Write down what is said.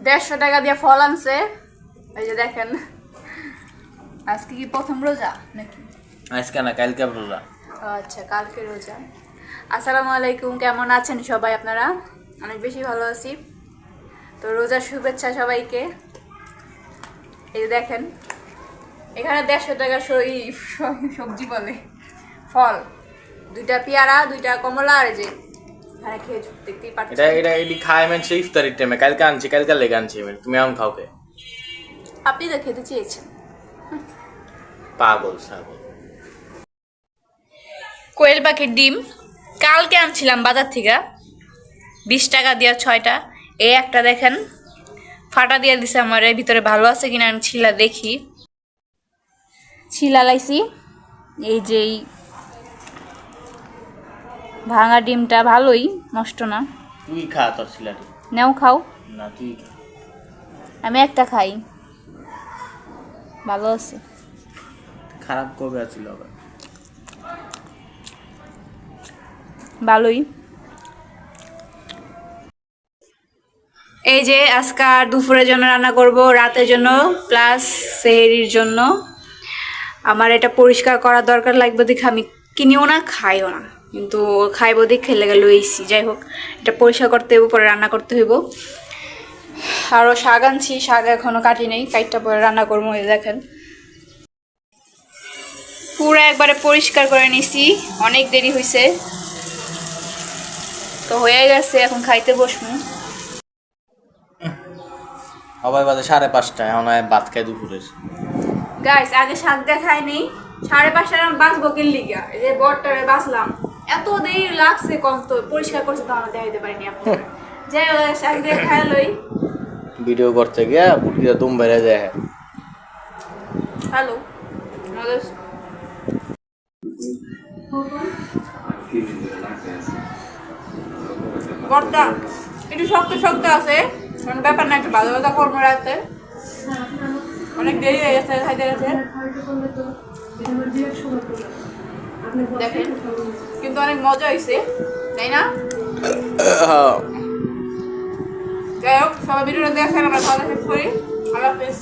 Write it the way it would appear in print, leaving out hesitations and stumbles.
150 টাকা দিয়ে ফল আনছে, এই যে দেখেন। আজকে কি প্রথম রোজা নাকি? আজকে না, কালকে রোজা। আচ্ছা, কালকে রোজা। আসসালামু আলাইকুম, কেমন আছেন সবাই আপনারা? অনেক বেশি ভালো আছি। তো রোজার শুভেচ্ছা সবাইকে। এই যে দেখেন, এখানে 150 টাকা সবজি বলে ফল, 2টা পেয়ারা, 2টা কমলা, আর যে এখানে খেজুর দেখতেই পাচ্ছেন। এটা এডি খায় মানে ইফতারির টাইমে কালকে আনছি, কালকে লেগে আনছি। তুমি এখন খাও কে? আপনি তো খেতে চেয়েছেন। পাগল ছাগল। কোয়েল পাখির ডিম কালকে আনছিলাম বাজার থেকে, 20 টাকা দিয়া 6টা। এই একটা দেখেন ফাটা দিয়ে দিছে আমার, এর ভিতরে ভালো আছে কিনা আমি ছিলা দেখি। ছিলা লাইছি, এই যে ভাঙা ডিমটা ভালোই, নষ্ট না। তুই খা তোর ছিলাটি। নাও খাও। না তুই খা। আমি একটা খাই, ভালো আছে। খারাপ কবে আছিল আবার? ভালোই। এই যে আজকে দুপুরের জন্য রান্না করব, রাতের জন্য প্লাস সেহরির জন্য। আমার এটা পরিষ্কার করা দরকার লাগবে দেখে আমি কিনিও না, খাইও না, কিন্তু খাইবো দেখে খেলে গেল এইসি। যাই হোক, এটা পরিষ্কার করতে হইব, পরে রান্না করতে হইব। আরও শাক আনছি, শাক এখনো কাটি নেই, কাইটটা পরে রান্না করবো। এই দেখেন পুরো একবারে পরিষ্কার করে নিছি, অনেক দেরি হয়েছে তো, হয়ে গেছে। এখন খাইতে বসবো। সবাই বাজে 5:30, এখন ভাত খাই দুপুরের। গাইস, আগে শাক দেখাই নেই, 5:30 আমি বাঁচবো কিল লিগা। এই যে বটটারে বাঁচলাম, এত দেরি লাগছে কম, তো পরিষ্কার করছে তো আমরা দেখাইতে পারিনি আপনাদের। যাই হোক, শাক দেখাই লই। ভিডিও করতে গিয়া পুটকিটা দুম বেড়ে যায়। হ্যালো, বটটা একটু শক্ত শক্ত আছে, কোনো ব্যাপার না, একটু ভালো ভালো কর্ম রাখতে। অনেক দেরি হয়ে গেছে খাইতে গেছে, দেখেন, কিন্তু অনেক মজা হয়েছে, তাই না? যাই হোক, সবাই ভিডিওটা দেখেন, আমরা খাওয়া শেষ করি। আল্লাহ হাফেজ।